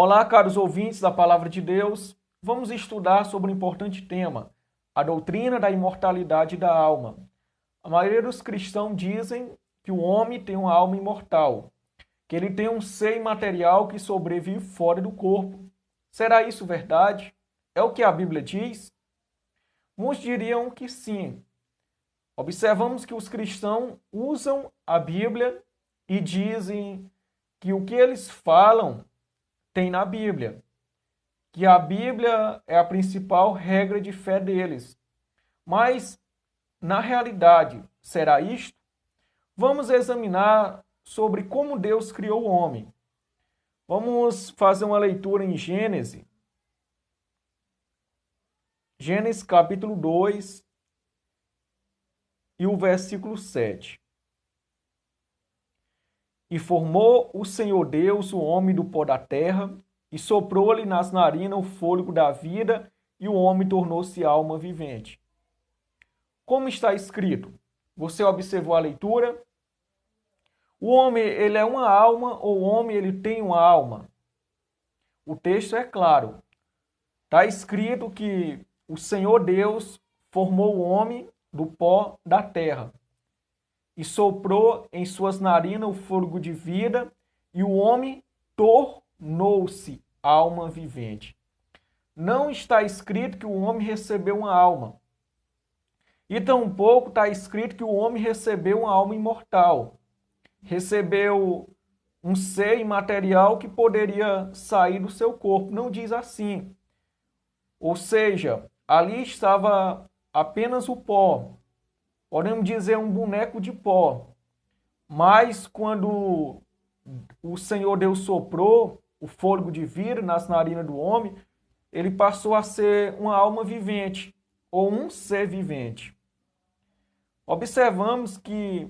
Olá, caros ouvintes da Palavra de Deus. Vamos estudar sobre um importante tema, a doutrina da imortalidade da alma. A maioria dos cristãos dizem que o homem tem uma alma imortal, que ele tem um ser imaterial que sobrevive fora do corpo. Será isso verdade? É o que a Bíblia diz? Muitos diriam que sim. Observamos que os cristãos usam a Bíblia e dizem que o que eles falam tem na Bíblia, que a Bíblia é a principal regra de fé deles. Mas, na realidade, será isto? Vamos examinar sobre como Deus criou o homem. Vamos fazer uma leitura em Gênesis. Gênesis capítulo 2 e o versículo 7. E formou o Senhor Deus o homem do pó da terra, e soprou-lhe nas narinas o fôlego da vida, e o homem tornou-se alma vivente. Como está escrito? Você observou a leitura? O homem, ele é uma alma, ou o homem, ele tem uma alma? O texto é claro. Está escrito que o Senhor Deus formou o homem do pó da terra e soprou em suas narinas o fôlego de vida, e o homem tornou-se alma vivente. Não está escrito que o homem recebeu uma alma. E tampouco está escrito que o homem recebeu uma alma imortal. Recebeu um ser imaterial que poderia sair do seu corpo. Não diz assim. Ou seja, ali estava apenas o pó. Podemos dizer um boneco de pó. Mas quando o Senhor Deus soprou o fôlego de vida nas narinas do homem, ele passou a ser uma alma vivente, ou um ser vivente. Observamos que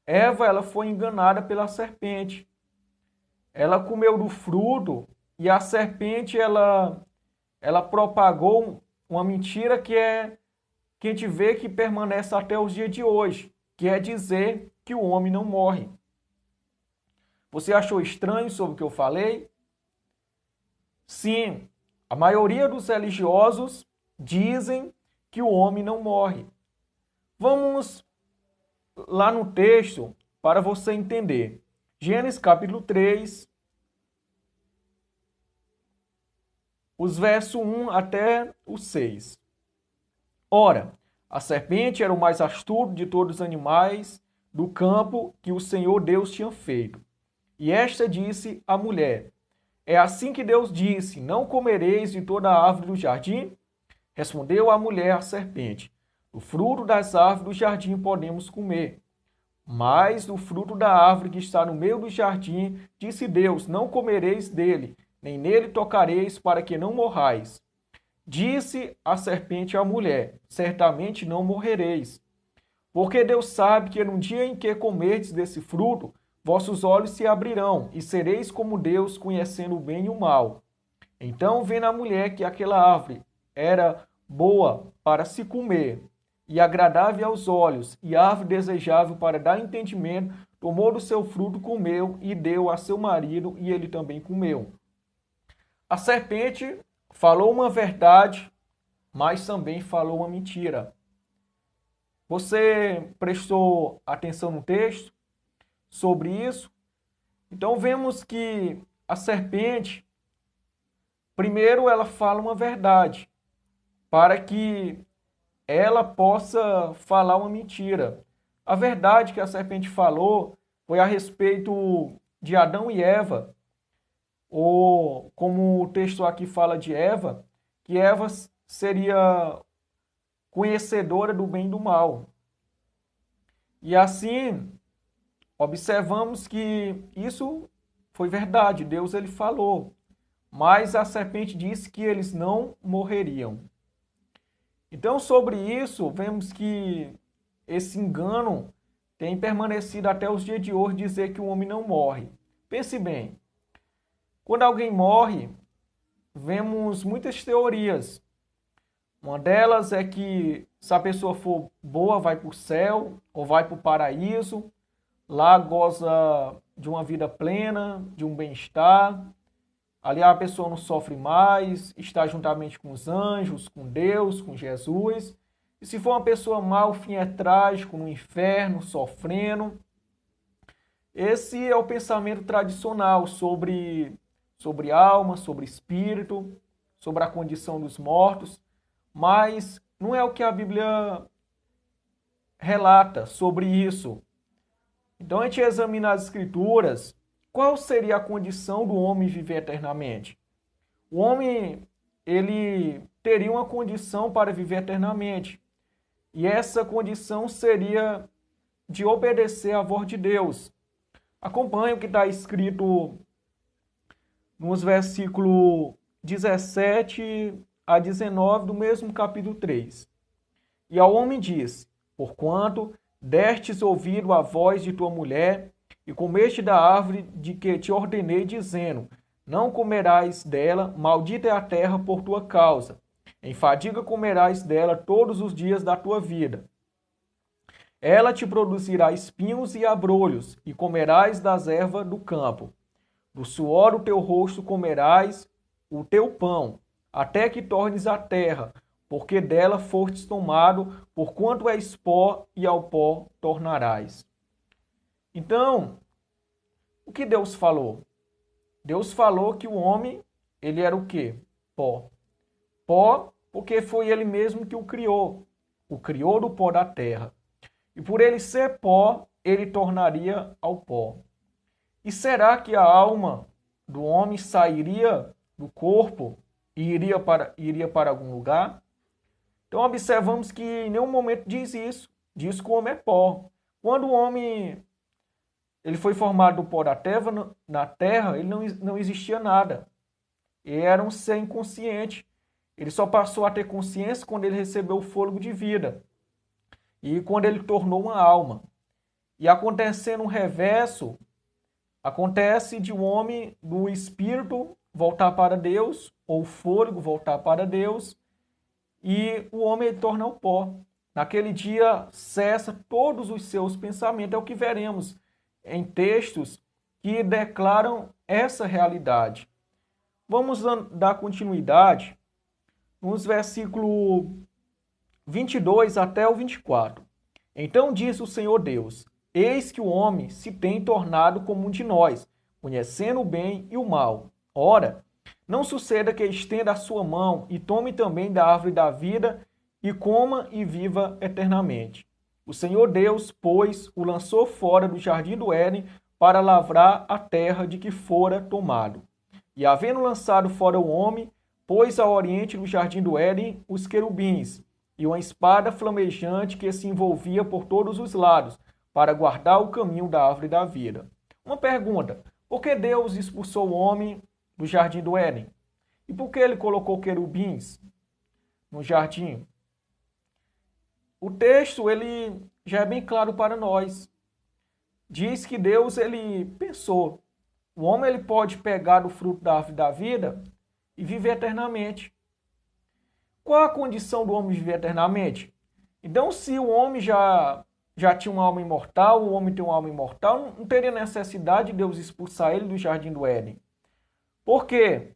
Eva, ela foi enganada pela serpente. Ela comeu do fruto e a serpente ela propagou uma mentira que a gente vê que permanece até os dias de hoje, que é dizer que o homem não morre. Você achou estranho sobre o que eu falei? Sim, a maioria dos religiosos dizem que o homem não morre. Vamos lá no texto para você entender. Gênesis capítulo 3, os versos 1 até o 6. Ora, a serpente era o mais astuto de todos os animais do campo que o Senhor Deus tinha feito. E esta disse à mulher: é assim que Deus disse: não comereis de toda a árvore do jardim? Respondeu a mulher à serpente: do fruto das árvores do jardim podemos comer. Mas do fruto da árvore que está no meio do jardim, disse Deus: não comereis dele, nem nele tocareis, para que não morrais. Disse a serpente à mulher: certamente não morrereis. Porque Deus sabe que no dia em que comerdes desse fruto, vossos olhos se abrirão, e sereis como Deus, conhecendo o bem e o mal. Então, vendo a mulher que aquela árvore era boa para se comer, e agradável aos olhos, e árvore desejável para dar entendimento, tomou do seu fruto, comeu, e deu a seu marido, e ele também comeu. A serpente falou uma verdade, mas também falou uma mentira. Você prestou atenção no texto sobre isso? Então vemos que a serpente, primeiro ela fala uma verdade, para que ela possa falar uma mentira. A verdade que a serpente falou foi a respeito de Adão e Eva, ou como o texto aqui fala de Eva, que Eva seria conhecedora do bem e do mal. E assim, observamos que isso foi verdade, Deus ele falou, mas a serpente disse que eles não morreriam. Então, sobre isso, vemos que esse engano tem permanecido até os dias de hoje, dizer que o homem não morre. Pense bem, quando alguém morre, vemos muitas teorias. Uma delas é que se a pessoa for boa, vai para o céu ou vai para o paraíso, lá goza de uma vida plena, de um bem-estar. Ali a pessoa não sofre mais, está juntamente com os anjos, com Deus, com Jesus. E se for uma pessoa má, o fim é trágico, no inferno, sofrendo. Esse é o pensamento tradicional sobre alma, sobre espírito, sobre a condição dos mortos, mas não é o que a Bíblia relata sobre isso. Então a gente examina as Escrituras, qual seria a condição do homem viver eternamente? O homem, ele teria uma condição para viver eternamente, e essa condição seria de obedecer à voz de Deus. Acompanhe o que está escrito nos versículos 17 a 19 do mesmo capítulo 3. E ao homem diz: porquanto destes ouvido a voz de tua mulher, e comeste da árvore de que te ordenei, dizendo: não comerás dela, maldita é a terra por tua causa. Em fadiga comerás dela todos os dias da tua vida. Ela te produzirá espinhos e abrolhos, e comerás das ervas do campo. Do suor do teu rosto comerás o teu pão, até que tornes a terra, porque dela fostes tomado, porquanto és pó, e ao pó tornarás. Então, o que Deus falou? Deus falou que o homem, ele era o quê? Pó. Pó, porque foi ele mesmo que o criou do pó da terra. E por ele ser pó, ele tornaria ao pó. E será que a alma do homem sairia do corpo e iria para algum lugar? Então observamos que em nenhum momento diz isso. Diz que o homem é pó. Quando o homem ele foi formado do pó da terra, na terra, ele não existia nada. Ele era um ser inconsciente. Ele só passou a ter consciência quando ele recebeu o fôlego de vida. E quando ele tornou uma alma. E acontecendo um reverso, acontece de um homem, do espírito, voltar para Deus, ou o fôlego voltar para Deus, e o homem torna o pó. Naquele dia cessa todos os seus pensamentos. É o que veremos em textos que declaram essa realidade. Vamos dar continuidade nos versículos 22 até o 24. Então disse o Senhor Deus: eis que o homem se tem tornado como um de nós, conhecendo o bem e o mal. Ora, não suceda que estenda a sua mão e tome também da árvore da vida e coma e viva eternamente. O Senhor Deus, pois, o lançou fora do jardim do Éden para lavrar a terra de que fora tomado. E havendo lançado fora o homem, pôs ao oriente do jardim do Éden os querubins e uma espada flamejante que se envolvia por todos os lados para guardar o caminho da árvore da vida. Uma pergunta: por que Deus expulsou o homem do jardim do Éden? E por que ele colocou querubins no jardim? O texto ele já é bem claro para nós. Diz que Deus ele pensou: o homem ele pode pegar do fruto da árvore da vida e viver eternamente. Qual a condição do homem viver eternamente? Então, se o homem já tinha uma alma imortal, o homem tem uma alma imortal, não teria necessidade de Deus expulsar ele do jardim do Éden. Por quê?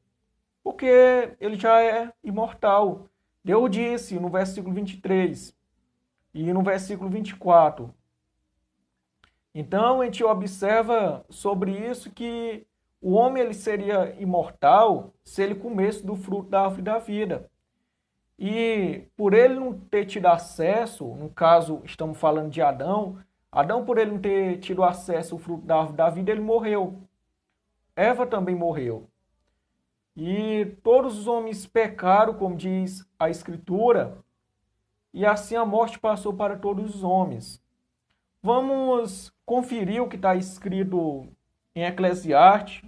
Porque ele já é imortal. Deus disse no versículo 23 e no versículo 24. Então, a gente observa sobre isso que o homem ele seria imortal se ele comesse do fruto da árvore da vida. E por ele não ter tido acesso, no caso estamos falando de Adão, Adão por ele não ter tido acesso ao fruto da árvore da vida, ele morreu. Eva também morreu. E todos os homens pecaram, como diz a Escritura, e assim a morte passou para todos os homens. Vamos conferir o que está escrito em Eclesiastes.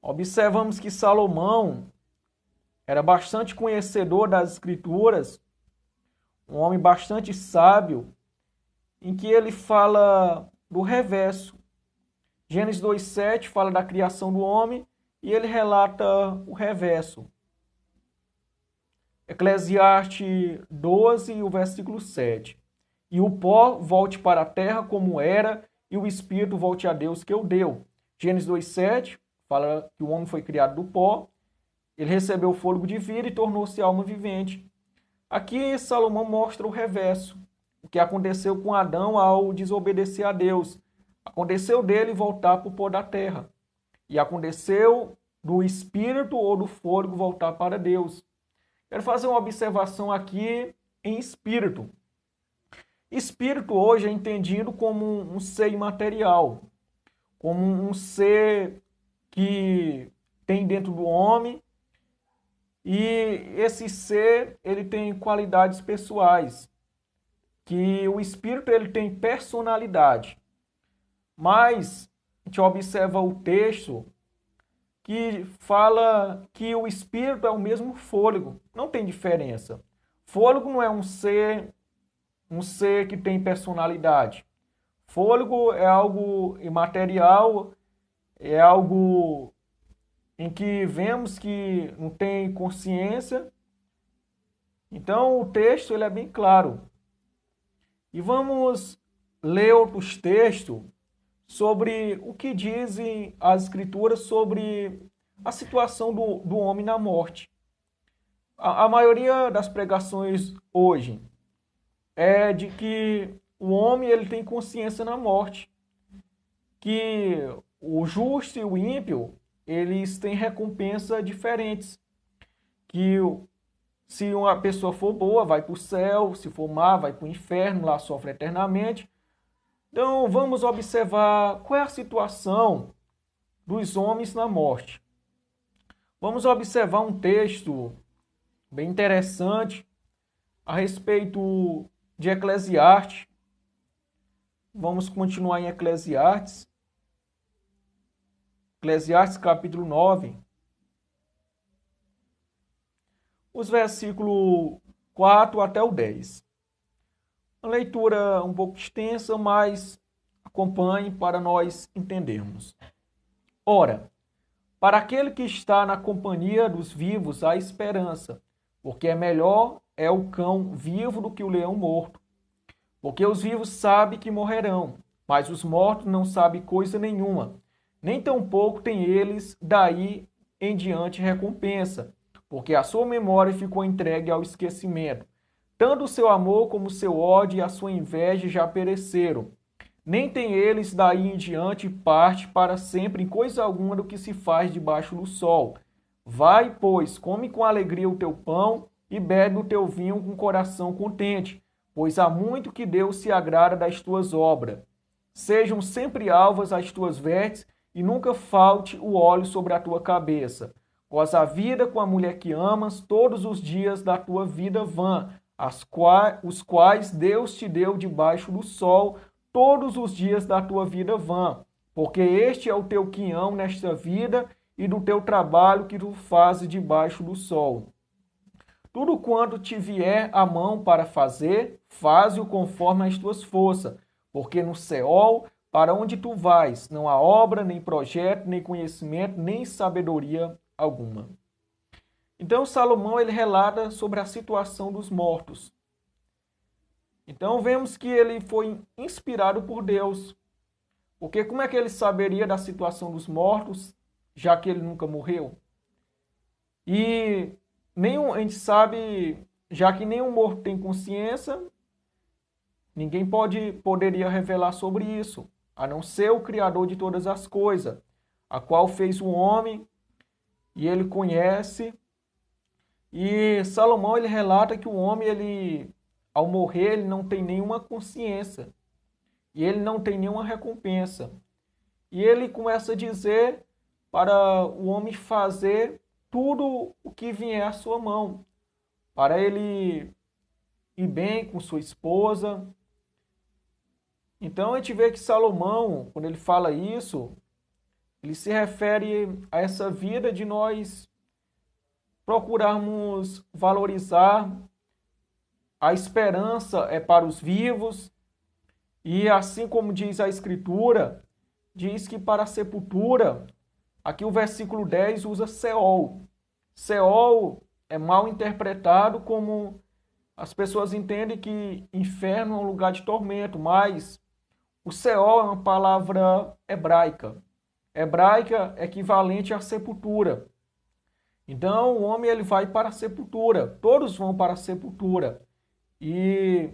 Observamos que Salomão era bastante conhecedor das Escrituras, um homem bastante sábio, em que ele fala do reverso. Gênesis 2,7 fala da criação do homem e ele relata o reverso. Eclesiastes 12, o versículo 7. E o pó volte para a terra como era, e o espírito volte a Deus que o deu. Gênesis 2,7 fala que o homem foi criado do pó, ele recebeu o fôlego de vida e tornou-se alma vivente. Aqui Salomão mostra o reverso, o que aconteceu com Adão ao desobedecer a Deus. Aconteceu dele voltar para o pó da terra. E aconteceu do espírito ou do fôlego voltar para Deus. Quero fazer uma observação aqui em espírito. Espírito hoje é entendido como um ser imaterial, como um ser que tem dentro do homem, e esse ser ele tem qualidades pessoais, que o espírito ele tem personalidade. Mas a gente observa o texto que fala que o espírito é o mesmo fôlego, não tem diferença. Fôlego não é um ser que tem personalidade. Fôlego é algo imaterial, é algo em que vemos que não tem consciência. Então o texto ele é bem claro. E vamos ler outros textos sobre o que dizem as escrituras sobre a situação do homem na morte. A maioria das pregações hoje é de que o homem ele tem consciência na morte, que o justo e o ímpio eles têm recompensa diferentes, que se uma pessoa for boa vai para o céu, se for má vai para o inferno, lá sofre eternamente. Então vamos observar qual é a situação dos homens na morte. Vamos observar um texto bem interessante a respeito de Eclesiastes. Vamos continuar em Eclesiastes. Eclesiastes capítulo 9. Os versículos 4 até o 10. Uma leitura um pouco extensa, mas acompanhe para nós entendermos. Ora, para aquele que está na companhia dos vivos há esperança, porque é melhor é o cão vivo do que o leão morto. Porque os vivos sabem que morrerão, mas os mortos não sabem coisa nenhuma, nem tampouco têm eles daí em diante recompensa, porque a sua memória ficou entregue ao esquecimento. Tanto o seu amor como o seu ódio e a sua inveja já pereceram. Nem têm eles daí em diante parte para sempre em coisa alguma do que se faz debaixo do sol. Vai, pois, come com alegria o teu pão e bebe o teu vinho com coração contente, pois há muito que Deus se agrada das tuas obras. Sejam sempre alvas as tuas vestes e nunca falte o óleo sobre a tua cabeça. Goza a vida com a mulher que amas todos os dias da tua vida vã, os quais Deus te deu debaixo do sol todos os dias da tua vida vã, porque este é o teu quinhão nesta vida e do teu trabalho que tu fazes debaixo do sol. Tudo quanto te vier à mão para fazer, faze-o conforme as tuas forças, porque no Seol, para onde tu vais, não há obra, nem projeto, nem conhecimento, nem sabedoria alguma. Então Salomão ele relata sobre a situação dos mortos. Então vemos que ele foi inspirado por Deus. Porque como é que ele saberia da situação dos mortos, já que ele nunca morreu? E a gente sabe, já que nenhum morto tem consciência, ninguém poderia revelar sobre isso, a não ser o Criador de todas as coisas, a qual fez o homem e ele conhece. E Salomão ele relata que o homem ao morrer ele não tem nenhuma consciência e ele não tem nenhuma recompensa. E ele começa a dizer para o homem fazer tudo o que vier à sua mão, para ele ir bem com sua esposa. Então a gente vê que Salomão, quando ele fala isso, ele se refere a essa vida de nós procurarmos valorizar. A esperança é para os vivos, e assim como diz a Escritura, diz que para a sepultura, aqui o versículo 10 usa Seol. Seol é mal interpretado como as pessoas entendem que inferno é um lugar de tormento, mas o Seol é uma palavra hebraica. hebraica equivalente à sepultura. Então, o homem ele vai para a sepultura, todos vão para a sepultura. E,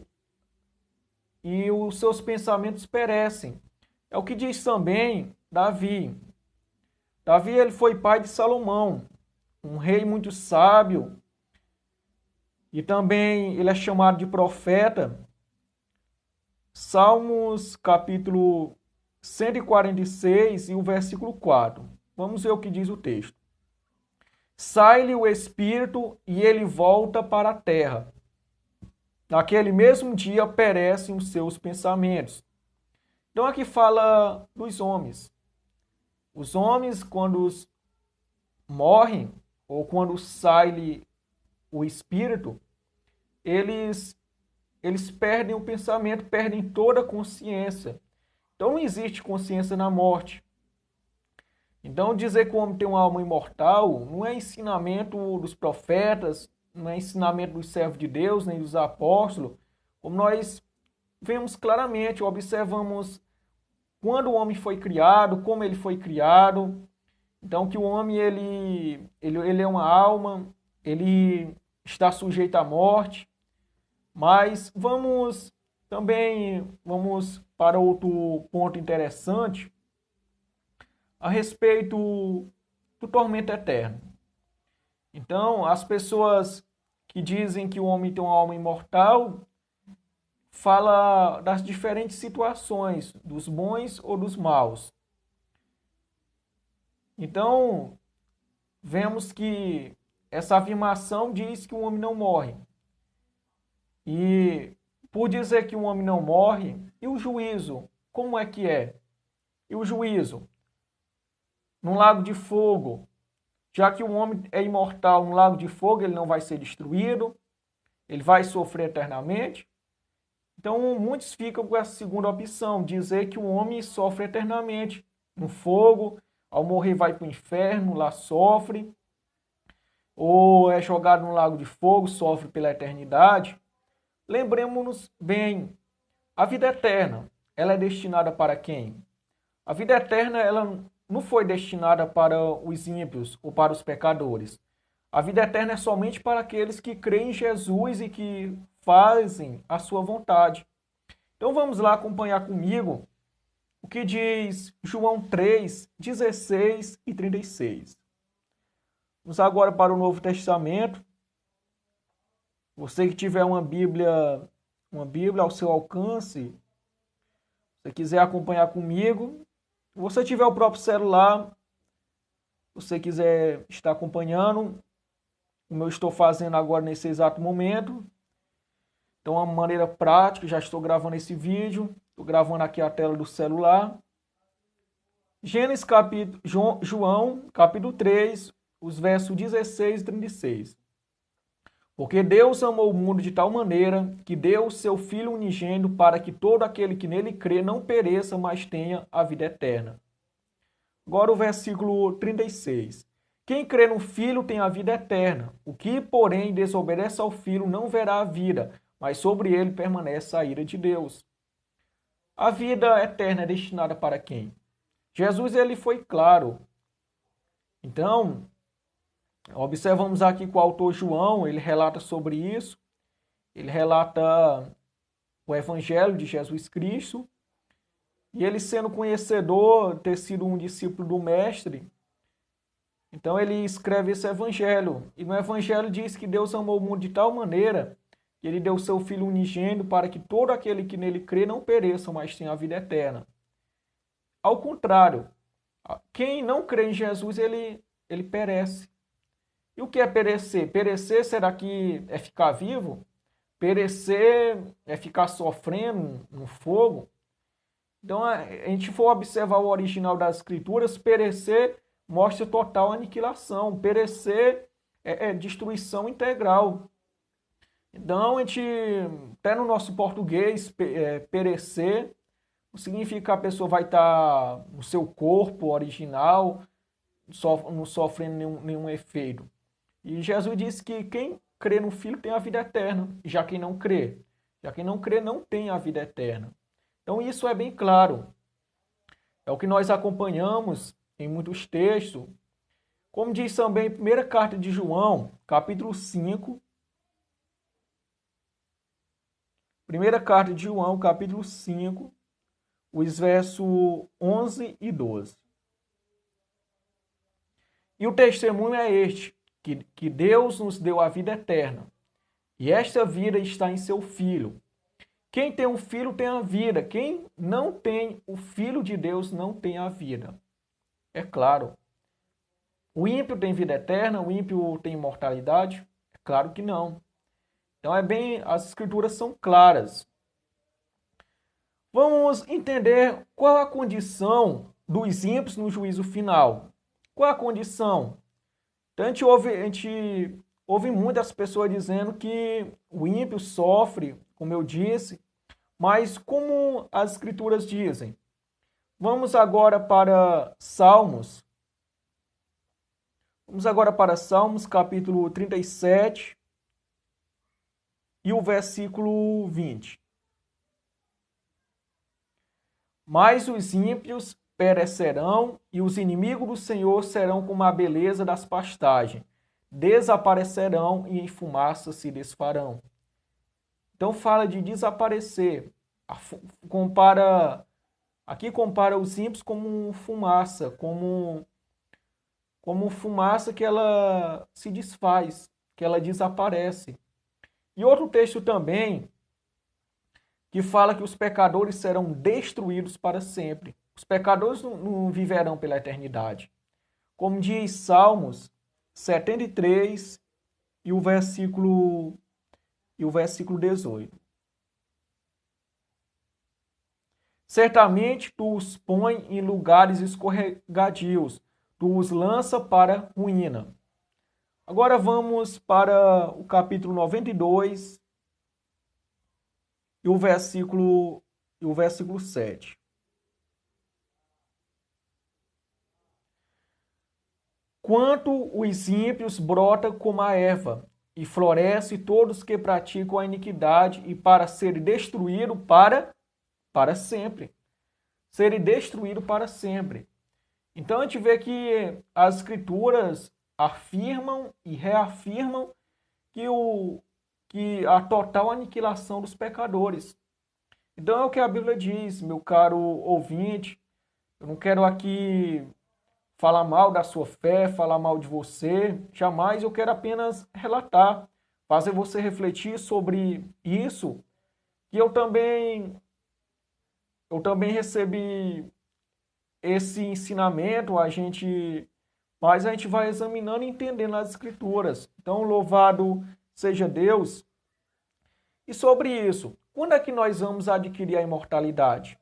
e os seus pensamentos perecem. É o que diz também Davi. Davi ele foi pai de Salomão, um rei muito sábio, e também ele é chamado de profeta. Salmos capítulo 146 e o versículo 4. Vamos ver o que diz o texto. Sai-lhe o espírito e ele volta para a terra. Naquele mesmo dia perecem os seus pensamentos. Então aqui fala dos homens. Os homens, quando morrem, ou quando sai-lhe o espírito, eles perdem o pensamento, perdem toda a consciência. Então não existe consciência na morte. Então dizer que o homem tem uma alma imortal não é ensinamento dos profetas, não é ensinamento dos servos de Deus, nem dos apóstolos, como nós vemos claramente, observamos quando o homem foi criado, como ele foi criado. Então que o homem ele é uma alma, ele está sujeito à morte. Mas vamos para outro ponto interessante a respeito do tormento eterno. Então, as pessoas que dizem que o homem tem uma alma imortal fala das diferentes situações, dos bons ou dos maus. Então, vemos que essa afirmação diz que o homem não morre. E por dizer que o homem não morre, e o juízo, como é que é? E o juízo? Num lago de fogo, já que o homem é imortal, no lago de fogo ele não vai ser destruído, ele vai sofrer eternamente. Então muitos ficam com essa segunda opção, dizer que o homem sofre eternamente no fogo, ao morrer vai para o inferno, lá sofre, ou é jogado no lago de fogo, sofre pela eternidade. Lembremos-nos bem, a vida eterna, ela é destinada para quem? A vida eterna, ela não foi destinada para os ímpios ou para os pecadores. A vida eterna é somente para aqueles que creem em Jesus e que fazem a sua vontade. Então vamos lá acompanhar comigo o que diz João 3, 16 e 36. Vamos agora para o Novo Testamento. Você que tiver uma Bíblia ao seu alcance, se você quiser acompanhar comigo, se você tiver o próprio celular, se você quiser estar acompanhando, como eu estou fazendo agora nesse exato momento, então uma maneira prática, já estou gravando esse vídeo, estou gravando aqui a tela do celular. João, capítulo 3, os versos 16 e 36. Porque Deus amou o mundo de tal maneira que deu o seu Filho unigênito para que todo aquele que nele crê não pereça, mas tenha a vida eterna. Agora o versículo 36. Quem crê no Filho tem a vida eterna. O que, porém, desobedece ao Filho não verá a vida, mas sobre ele permanece a ira de Deus. A vida eterna é destinada para quem? Jesus ele foi claro. Então, observamos aqui que o autor João, ele relata sobre isso. Ele relata o evangelho de Jesus Cristo. E ele sendo conhecedor, ter sido um discípulo do mestre, então ele escreve esse evangelho. E no evangelho diz que Deus amou o mundo de tal maneira que ele deu o seu Filho unigênito para que todo aquele que nele crê não pereça, mas tenha a vida eterna. Ao contrário, quem não crê em Jesus, ele perece. E o que é perecer? Perecer, será que é ficar vivo? Perecer é ficar sofrendo no fogo? Então, a gente for observar o original das escrituras, perecer mostra total aniquilação. Perecer é destruição integral. Então, a gente, até no nosso português, perecer não significa que a pessoa vai estar no seu corpo original, não sofrendo nenhum efeito. E Jesus disse que quem crê no Filho tem a vida eterna, já quem não crê não tem a vida eterna. Então isso é bem claro. É o que nós acompanhamos em muitos textos, como diz também em 1ª carta de João, capítulo 5, 1ª carta de João, capítulo 5, os versos 11 e 12. E o testemunho é este, que Deus nos deu a vida eterna, e esta vida está em seu Filho. Quem tem um filho tem a vida, quem não tem o Filho de Deus não tem a vida. É claro. O ímpio tem vida eterna, o ímpio tem imortalidade? É claro que não. Então as escrituras são claras. Vamos entender qual a condição dos ímpios no juízo final. Qual a condição? Então a gente ouve muitas pessoas dizendo que o ímpio sofre, como eu disse, mas como as escrituras dizem? Vamos agora para Salmos. Vamos agora para Salmos, capítulo 37 e o versículo 20. Mas os ímpios perecerão e os inimigos do Senhor serão como a beleza das pastagens. Desaparecerão e em fumaça se desfarão. Então fala de desaparecer. Aqui compara os ímpios como fumaça, como fumaça que ela se desfaz, que ela desaparece. E outro texto também que fala que os pecadores serão destruídos para sempre. Os pecadores não viverão pela eternidade. Como diz Salmos 73 e o versículo 18. Certamente tu os põe em lugares escorregadios, tu os lança para ruína. Agora vamos para o capítulo 92 e o versículo 7. Quanto os ímpios brota como a erva, e floresce todos que praticam a iniquidade, e para serem destruídos para sempre. Serem destruídos para sempre. Então a gente vê que as escrituras afirmam e reafirmam que a total aniquilação dos pecadores. Então é o que a Bíblia diz, meu caro ouvinte. Eu não quero aqui falar mal da sua fé, falar mal de você. Jamais, eu quero apenas relatar, fazer você refletir sobre isso, que eu também recebi esse ensinamento, mas a gente vai examinando e entendendo as escrituras. Então, louvado seja Deus. E sobre isso, quando é que nós vamos adquirir a imortalidade?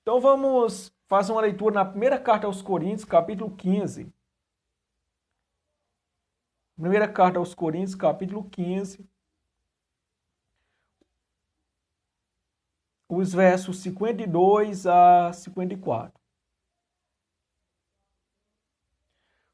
Então vamos fazer uma leitura na 1ª carta aos Coríntios, capítulo 15. 1ª carta aos Coríntios, capítulo 15. Os versos 52 a 54.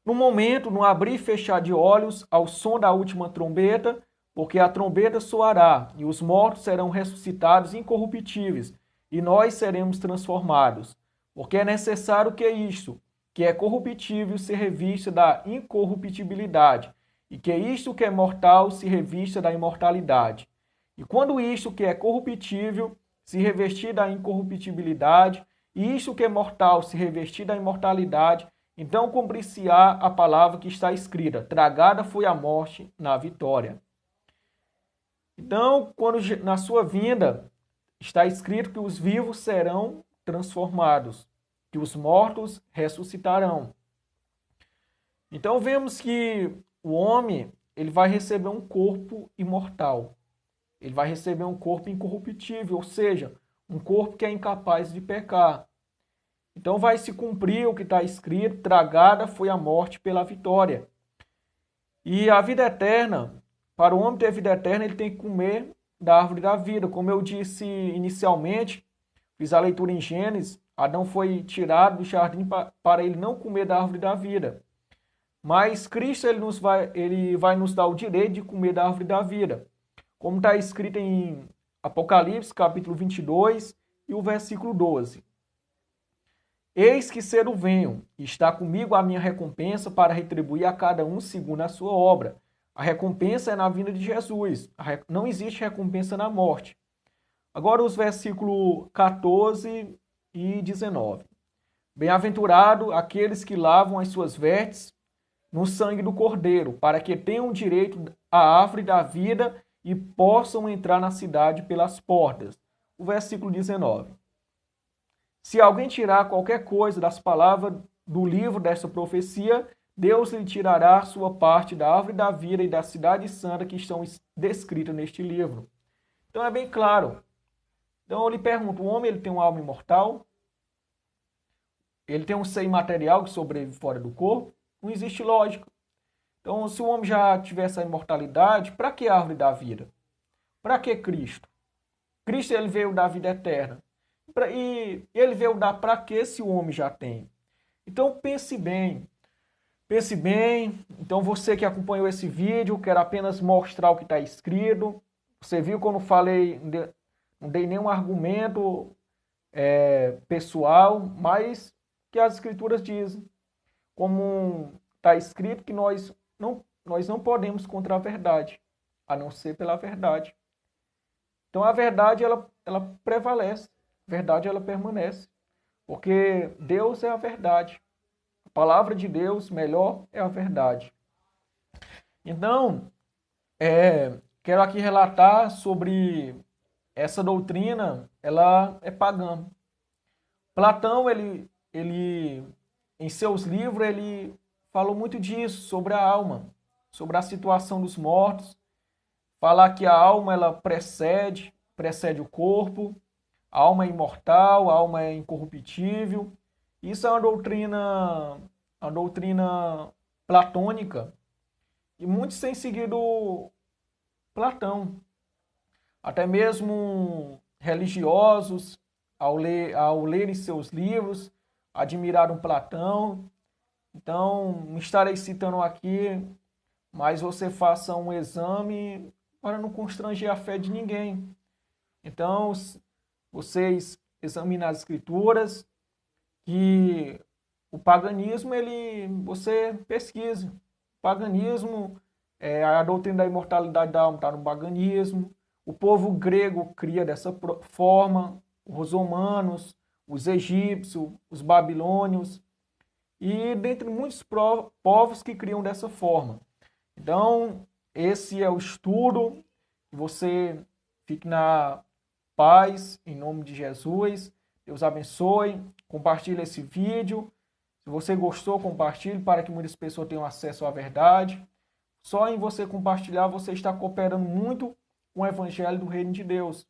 No momento, no abrir e fechar de olhos, ao som da última trombeta, porque a trombeta soará, e os mortos serão ressuscitados incorruptíveis, e nós seremos transformados. Porque é necessário que isto, que é corruptível, se revista da incorruptibilidade, e que isto que é mortal se revista da imortalidade. E quando isto que é corruptível se revestir da incorruptibilidade, e isto que é mortal se revestir da imortalidade, então cumprir-se-á a palavra que está escrita: tragada foi a morte na vitória. Então, quando na sua vinda está escrito que os vivos serão transformados, que os mortos ressuscitarão. Então vemos que o homem, ele vai receber um corpo imortal. Ele vai receber um corpo incorruptível, ou seja, um corpo que é incapaz de pecar. Então vai se cumprir o que está escrito: tragada foi a morte pela vitória. E a vida eterna, para o homem ter vida eterna, ele tem que comer da árvore da vida. Como eu disse inicialmente, fiz a leitura em Gênesis, Adão foi tirado do jardim para ele não comer da árvore da vida. Mas Cristo ele vai nos dar o direito de comer da árvore da vida. Como está escrito em Apocalipse, capítulo 22 e o versículo 12. Eis que cedo venho, e está comigo a minha recompensa para retribuir a cada um segundo a sua obra. A recompensa é na vinda de Jesus. Não existe recompensa na morte. Agora os versículos 14 e 19. Bem-aventurado aqueles que lavam as suas vestes no sangue do Cordeiro, para que tenham direito à árvore da vida e possam entrar na cidade pelas portas. O versículo 19. Se alguém tirar qualquer coisa das palavras do livro desta profecia, Deus lhe tirará sua parte da árvore da vida e da cidade santa que estão descritas neste livro. Então é bem claro. Então eu lhe pergunto, o homem ele tem uma alma imortal? Ele tem um ser imaterial que sobrevive fora do corpo? Não existe lógica. Então, se o homem já tiver essa imortalidade, para que a árvore da vida? Para que Cristo? Cristo ele veio dar vida eterna. E ele veio dar para que se o homem já tem? Então, pense bem. Pense bem. Então, você que acompanhou esse vídeo, quero apenas mostrar o que está escrito. Você viu quando falei, não dei nenhum argumento pessoal, mas que as escrituras dizem. Como está escrito que nós não podemos contra a verdade, a não ser pela verdade. Então a verdade ela prevalece, a verdade ela permanece, porque Deus é a verdade. A palavra de Deus, melhor, é a verdade. Então, quero aqui relatar sobre essa doutrina, ela é pagã. Platão, ele em seus livros, ele falou muito disso, sobre a alma, sobre a situação dos mortos, falar que a alma ela precede o corpo, a alma é imortal, a alma é incorruptível. Isso é uma doutrina platônica, e muitos têm seguido Platão. Até mesmo religiosos, ao lerem seus livros, admiraram Platão. Então, não estarei citando aqui, mas você faça um exame para não constranger a fé de ninguém. Então, vocês examinem as escrituras, que o paganismo, você pesquise. O paganismo, a doutrina da imortalidade da alma está no paganismo. O povo grego cria dessa forma, os romanos, os egípcios, os babilônios, e dentre muitos povos que criam dessa forma. Então, esse é o estudo. Que você fique na paz, em nome de Jesus. Deus abençoe. Compartilhe esse vídeo. Se você gostou, compartilhe para que muitas pessoas tenham acesso à verdade. Só em você compartilhar, você está cooperando muito com o evangelho do reino de Deus.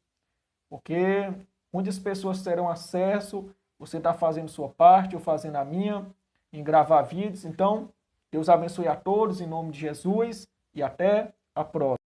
Porque muitas pessoas terão acesso, você está fazendo sua parte, eu fazendo a minha, em gravar vídeos. Então, Deus abençoe a todos, em nome de Jesus, e até a próxima.